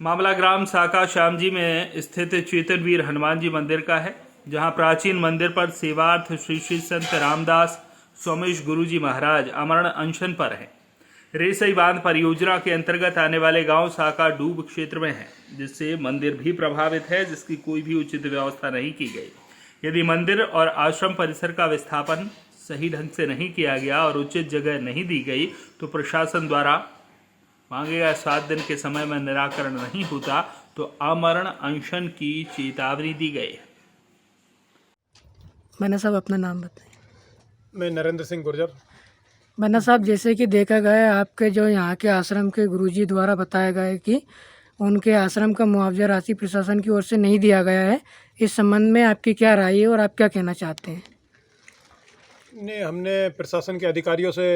मामला ग्राम साका श्यामजी में स्थित चेतनवीर हनुमान जी मंदिर का है, जहां प्राचीन मंदिर पर सेवार्थ श्री श्री संत रामदास सोमेश गुरुजी महाराज अमरण अनशन पर हैं। रेसई बांध परियोजना के अंतर्गत आने वाले गांव साका डूब क्षेत्र में है, जिससे मंदिर भी प्रभावित है, जिसकी कोई भी उचित व्यवस्था नहीं की गई। यदि मंदिर और आश्रम परिसर का विस्थापन सही ढंग से नहीं किया गया और उचित जगह नहीं दी गई तो प्रशासन द्वारा मांगे गए 7 दिन के समय में निराकरण नहीं होता तो आमरण अनशन की चेतावनी दी गई है। मैंने साहब अपना नाम बताएं। मैं नरेंद्र सिंह गुर्जर। मैंने साहब जैसे कि देखा गया है आपके जो यहाँ के आश्रम के गुरुजी द्वारा बताया गया है कि उनके आश्रम का मुआवजा राशि प्रशासन की ओर से नहीं दिया गया है, इस संबंध में आपकी क्या राय है और आप क्या कहना चाहते हैं? नहीं, हमने प्रशासन के अधिकारियों से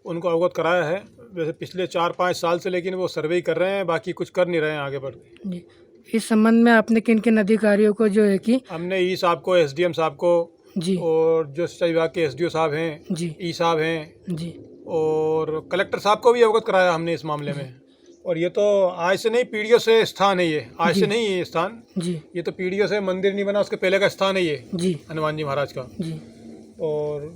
उनको अवगत कराया है। वैसे पिछले 4-5 साल से लेकिन वो सर्वे कर रहे हैं, बाकी कुछ कर नहीं रहे हैं आगे बढ़ जी। इस संबंध में आपने किन किन अधिकारियों को जो है कि हमने ई साहब को, एसडीएम साहब को जी और जो सिंचाई विभाग के एसडीओ साहब हैं जी ई साहब हैं जी और कलेक्टर साहब को भी अवगत कराया हमने इस मामले में। और ये तो आज से नहीं, पीढ़ियों से स्थान है ये, आज से नहीं है ये स्थान जी ये तो पीढ़ियों से मंदिर नहीं बना, उसके पहले का स्थान है ये जी हनुमान जी महाराज का। जी और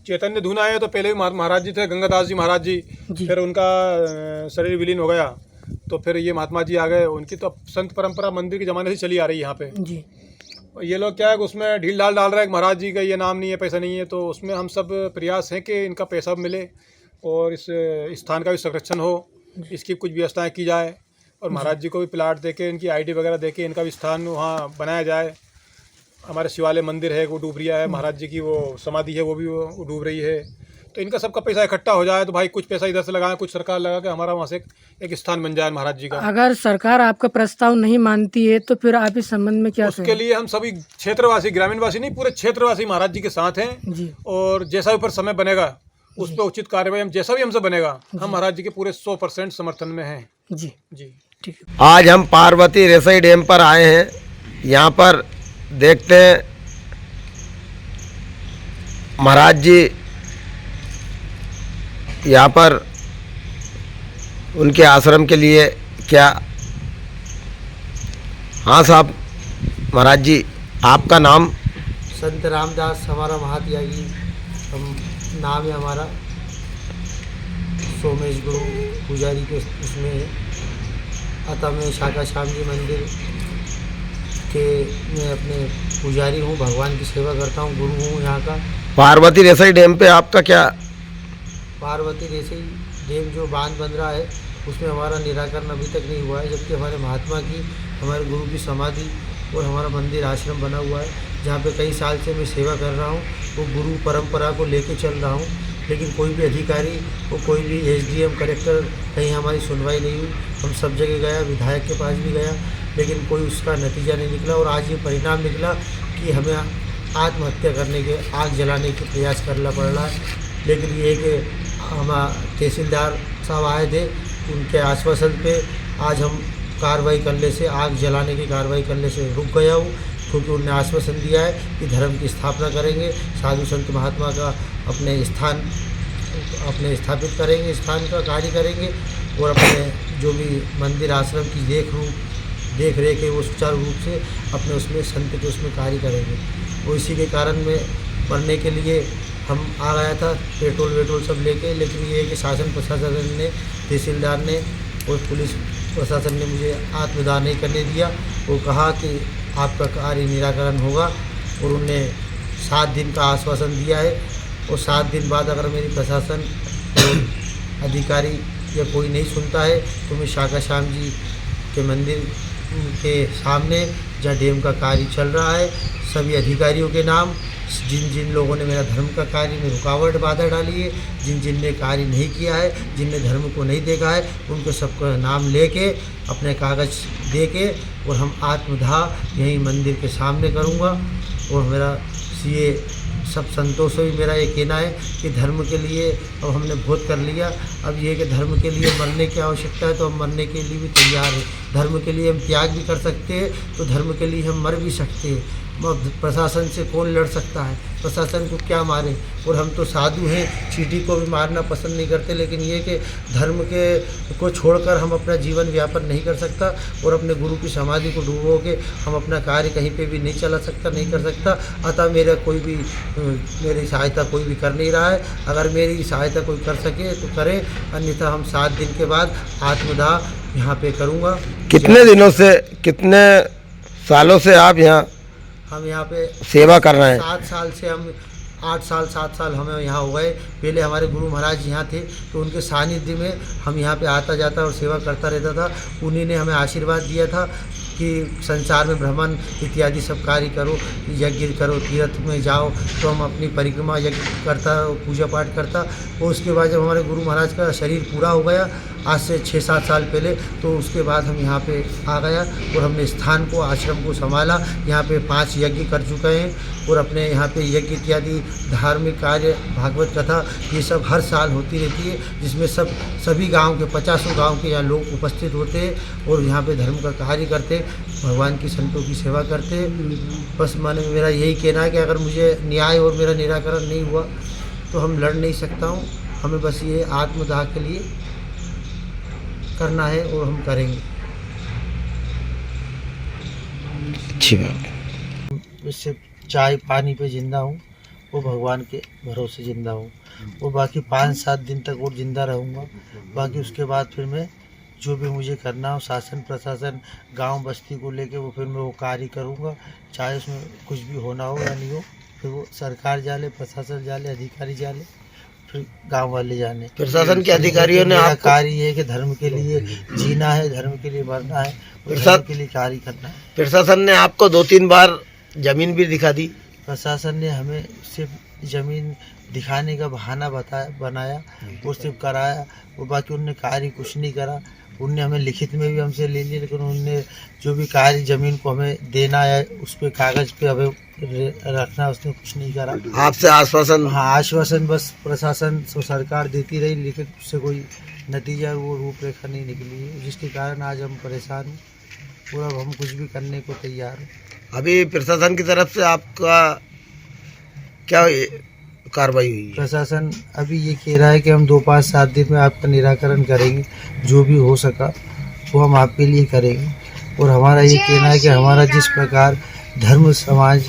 चैतन्य धून आए तो पहले भी महाराज जी थे, गंगादास जी महाराज जी, फिर उनका शरीर विलीन हो गया तो फिर ये महात्मा जी आ गए। उनकी तो संत परंपरा मंदिर के ज़माने से चली आ रही है यहाँ पे जी। और ये लोग क्या है उसमें ढील ढाल डाल रहे हैं, महाराज जी का ये नाम नहीं है, पैसा नहीं है, तो उसमें हम सब प्रयास हैं कि इनका पैसा मिले और इस स्थान का भी संरक्षण हो, इसकी कुछ व्यवस्थाएँ की जाए और महाराज जी को भी प्लाट दे के, इनकी ID वगैरह दे के इनका भी स्थान वहाँ बनाया जाए। हमारे शिवालय मंदिर है वो डूब रहा है, महाराज जी की वो समाधि है वो भी वो डूब रही है, तो इनका सबका पैसा इकट्ठा हो जाए तो भाई कुछ पैसा इधर से लगाएं, कुछ सरकार लगा के हमारा वहाँ से एक स्थान बन जाए महाराज जी का। अगर सरकार आपका प्रस्ताव नहीं मानती है तो फिर आप इस संबंध में क्या उसके लिए हम सभी क्षेत्रवासी, ग्रामीणवासी नहीं, पूरे क्षेत्रवासी महाराज जी के साथ हैं जी। और जैसा भी पर समय बनेगा उस पर उचित कार्रवाई हम जैसा भी हमसे बनेगा, हम महाराज जी के पूरे 100% समर्थन में हैं। जी जी ठीक है। आज हम पार्वती रेसई डैम पर आए हैं। यहाँ पर देखते हैं महाराज जी यहाँ पर उनके आश्रम के लिए क्या। हाँ साहब, महाराज जी आपका नाम? संत रामदास हमारा महात्यागी हम नाम है हमारा, सोमेश गुरु पुजारी के उसमें है। अतः मैं साका श्यामजी मंदिर के मैं अपने पुजारी हूँ, भगवान की सेवा करता हूँ, गुरु हूँ यहाँ का। पार्वती रेसई डैम पे आपका क्या? पार्वती रेसई डैम जो बांध बन रहा है उसमें हमारा निराकरण अभी तक नहीं हुआ है, जबकि हमारे महात्मा की, हमारे गुरु की समाधि और हमारा मंदिर आश्रम बना हुआ है, जहाँ पे कई साल से मैं सेवा कर रहा हूँ। वो गुरु परंपरा को लेके चल रहा हूँ, लेकिन कोई भी अधिकारी वो कोई भी एसडीएम कलेक्टर कहीं हमारी सुनवाई नहीं हुई। हम सब जगह गया, विधायक के पास भी गया, लेकिन कोई उसका नतीजा नहीं निकला। और आज ये परिणाम निकला कि हमें आत्महत्या करने के, आग जलाने के प्रयास करना पड़ रहा है। लेकिन ये कि हम तहसीलदार साहब आए थे, उनके आश्वासन पे आज हम कार्रवाई करने से, आग जलाने की कार्रवाई करने से रुक गया हूँ, क्योंकि उन्होंने आश्वासन दिया है कि धर्म की स्थापना करेंगे, साधु संत महात्मा का अपने स्थान अपने स्थापित करेंगे, स्थान का कार्य करेंगे और अपने जो भी मंदिर आश्रम की देख रेख है वो सुचारू रूप से अपने उसमें संत के उसमें कार्य करेंगे। वो इसी के कारण में पढ़ने के लिए हम आ गया था, पेट्रोल वेट्रोल सब लेके, लेकिन ये है कि शासन प्रशासन ने, तहसीलदार ने और पुलिस प्रशासन ने मुझे आत्मदाह नहीं करने दिया। वो कहा कि आपका कार्य निराकरण होगा और उन्होंने 7 दिन का आश्वासन दिया है और 7 दिन बाद अगर मेरी प्रशासन और अधिकारी या कोई नहीं सुनता है तो मैं साका श्याम जी के मंदिर के सामने, जहाँ डैम का कार्य चल रहा है, सभी अधिकारियों के नाम, जिन जिन लोगों ने मेरा धर्म का कार्य में रुकावट बाधा डाली है, जिन जिन ने कार्य नहीं किया है, जिनने धर्म को नहीं देखा है, उनके सबका नाम लेके अपने कागज़ दे के और हम आत्मदाह यहीं मंदिर के सामने करूँगा। और मेरा ये सब संतों से भी मेरा ये कहना है कि धर्म के लिए अब हमने बहुत कर लिया, अब ये कि धर्म के लिए मरने की आवश्यकता है तो हम मरने के लिए भी तैयार हैं। धर्म के लिए हम त्याग भी कर सकते हैं तो धर्म के लिए हम मर भी सकते हैं। प्रशासन से कौन लड़ सकता है, प्रशासन को क्या मारे। और हम तो साधु हैं, चींटी को भी मारना पसंद नहीं करते, लेकिन ये कि धर्म के को छोड़कर हम अपना जीवन व्यापन नहीं कर सकता और अपने गुरु की समाधि को डूबो के हम अपना कार्य कहीं पे भी नहीं चला सकता, नहीं कर सकता। अतः मेरी सहायता कोई भी कर नहीं रहा है। अगर मेरी सहायता कोई कर सके तो करे, अन्यथा हम 7 दिन के बाद आत्मदाह यहाँ पे करूँगा। कितने सालों से आप यहाँ हम यहाँ पे सेवा कर रहे हैं? 7 साल से हम 7 साल हमें यहाँ हो गए। पहले हमारे गुरु महाराज यहाँ थे तो उनके सानिध्य में हम यहाँ पे आता जाता और सेवा करता रहता था। उन्हीं ने हमें आशीर्वाद दिया था कि संसार में भ्रमण इत्यादि सब कार्य करो, यज्ञ करो, तीर्थ में जाओ। तो हम अपनी परिक्रमा यज्ञ करता, पूजा पाठ करता। और उसके बाद जब हमारे गुरु महाराज का शरीर पूरा हो गया आज से 6-7 साल पहले, तो उसके बाद हम यहाँ पे आ गया और हमने स्थान को, आश्रम को संभाला। यहाँ पे 5 यज्ञ कर चुके हैं और अपने यहाँ पे यज्ञ इत्यादि धार्मिक कार्य, भागवत कथा, ये सब हर साल होती रहती है, जिसमें सभी गांव के 50 गांव के यहाँ लोग उपस्थित होते हैं और यहाँ पे धर्म का कार्य करते, भगवान की संतों की सेवा करते। बस मेरा यही कहना है कि अगर मुझे न्याय और मेरा निराकरण नहीं हुआ तो हम लड़ नहीं सकता हूँ। हमें बस ये आत्मदाह के लिए करना है और हम करेंगे। अच्छी बात। इससे चाय पानी पे जिंदा हूँ, वो भगवान के भरोसे जिंदा हूँ। वो बाकी 5-7 दिन तक और जिंदा रहूँगा। बाकी उसके बाद फिर मैं जो भी मुझे करना हो, शासन प्रशासन गांव बस्ती को लेके वो फिर मैं वो कार्य करूँगा, चाहे उसमें कुछ भी होना हो या नहीं हो। फिर वो सरकार जाले, प्रशासन जाले, अधिकारी जाले, फिर गांव वाले जाने। प्रशासन के अधिकारियों ने मेरा आपको कार्य ये है कि धर्म के लिए जीना है, धर्म के लिए मरना है, धर्म के लिए कार्य करना है। प्रशासन ने आपको 2-3 बार जमीन भी दिखा दी? प्रशासन ने हमें सिर्फ ज़मीन दिखाने का बहाना बनाया और सिर्फ कराया, और बाकी उनने कार्य कुछ नहीं करा। उनने हमें लिखित में भी हमसे ले लिया, लेकिन उनने जो भी कार्य ज़मीन को हमें देना है उस पर कागज़ पे हमें रखना, उसने कुछ नहीं करा। आपसे आश्वासन? हाँ, आश्वासन बस प्रशासन सरकार देती रही, लेकिन उससे कोई नतीजा, वो रूपरेखा नहीं निकली है, जिसके कारण आज हम परेशान हैं और अब हम कुछ भी करने को तैयार हैं। अभी प्रशासन की तरफ से आपका क्या कार्रवाई हुई है? प्रशासन अभी ये कह रहा है कि हम 2-5-7 दिन में आपका निराकरण करेंगे, जो भी हो सका वो हम आपके लिए करेंगे। और हमारा ये कहना है कि हमारा जिस प्रकार धर्म समाज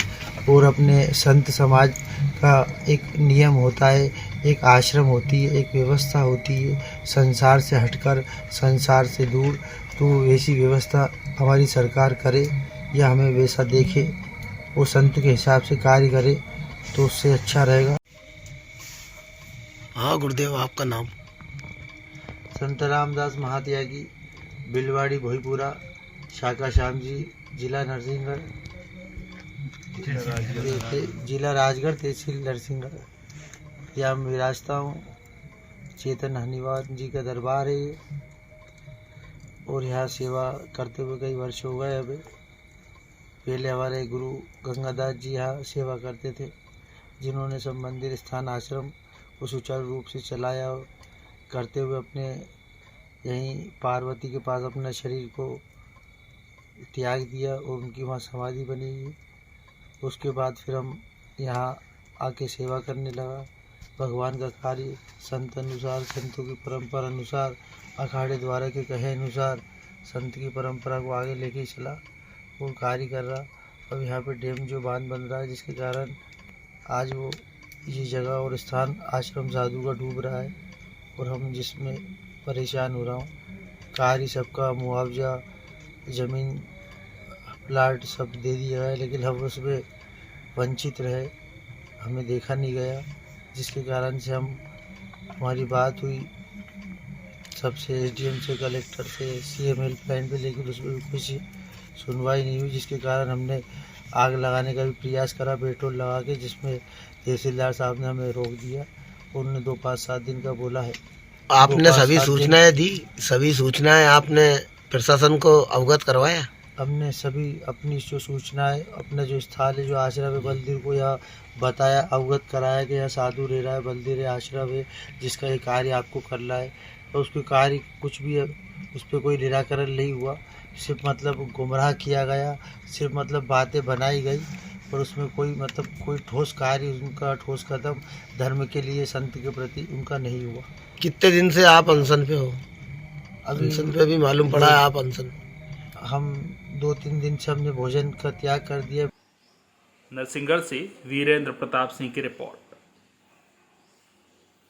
और अपने संत समाज का एक नियम होता है, एक आश्रम होती है, एक व्यवस्था होती है, संसार से हटकर, संसार से दूर, तो वैसी व्यवस्था हमारी सरकार करे या हमें वैसा देखे, वो संत के हिसाब से कार्य करे तो उससे अच्छा रहेगा। हाँ गुरुदेव, आपका नाम? संत रामदास महात्यागी, बिलवाड़ी भोईपुरा, शाखा श्याम जी, जिला नरसिंहगढ़, जिला राजगढ़, तहसील नरसिंहगढ़। यहाँ मैं विराजता हूँ। चेतन हनीवान जी का दरबार है ये, और यहाँ सेवा करते हुए कई वर्ष हो गए। अभी पहले हमारे गुरु गंगादास जी यहाँ सेवा करते थे, जिन्होंने सब मंदिर, स्थान, आश्रम को सुचारू रूप से चलाया और करते हुए अपने यहीं पार्वती के पास अपना शरीर को त्याग दिया और उनकी वहाँ समाधि बनी हुई। उसके बाद फिर हम यहाँ आके सेवा करने लगा। भगवान का कार्य संत अनुसार, संतों की परंपरा अनुसार, अखाड़े द्वारा के कहे अनुसार संत की परंपरा को आगे लेके चला वो कार्य कर रहा। अब यहाँ पे डैम जो बांध बन रहा है, जिसके कारण आज वो ये जगह और स्थान आश्रम साधु का डूब रहा है और हम जिसमें परेशान हो रहा हूँ। कार्य सबका मुआवजा, ज़मीन, प्लाट सब दे दिया है, लेकिन हम उसमें वंचित रहे, हमें देखा नहीं गया, जिसके कारण से हमारी बात हुई सबसे, एसडीएम से, कलेक्टर से, सीएम हेल्पलाइन पे, लेकिन उसमें भी कुछ सुनवाई नहीं हुई, जिसके कारण हमने आग लगाने का भी प्रयास करा पेट्रोल लगा के, जिसमें तहसीलदार साहब ने हमें रोक दिया। उन्होंने 2-5-7 दिन का बोला है। आपने सभी सूचनाएं दी? सभी सूचनाएं आपने प्रशासन को अवगत करवाया? हमने सभी अपनी जो सूचनाएं, अपना जो स्थल है, जो आश्रम है बलदेव को यहाँ बताया, अवगत कराया कि यहाँ साधु रह रहा है, बलदेव आश्रम है जिसका ये कार्य आपको करना है। और उसके कार्य कुछ भी उस पर कोई निराकरण नहीं हुआ, सिर्फ मतलब गुमराह किया गया, सिर्फ मतलब बातें बनाई गई पर उसमें कोई ठोस कार्य, उनका ठोस कदम धर्म के लिए, संत के प्रति उनका नहीं हुआ। कितने दिन से आप अनशन पे हो? अभी अनशन पे भी मालूम पड़ा है आप अनशन। हम 2-3 दिन से हमने भोजन का त्याग कर दिया। नरसिंहगढ़ से वीरेंद्र प्रताप सिंह की रिपोर्ट।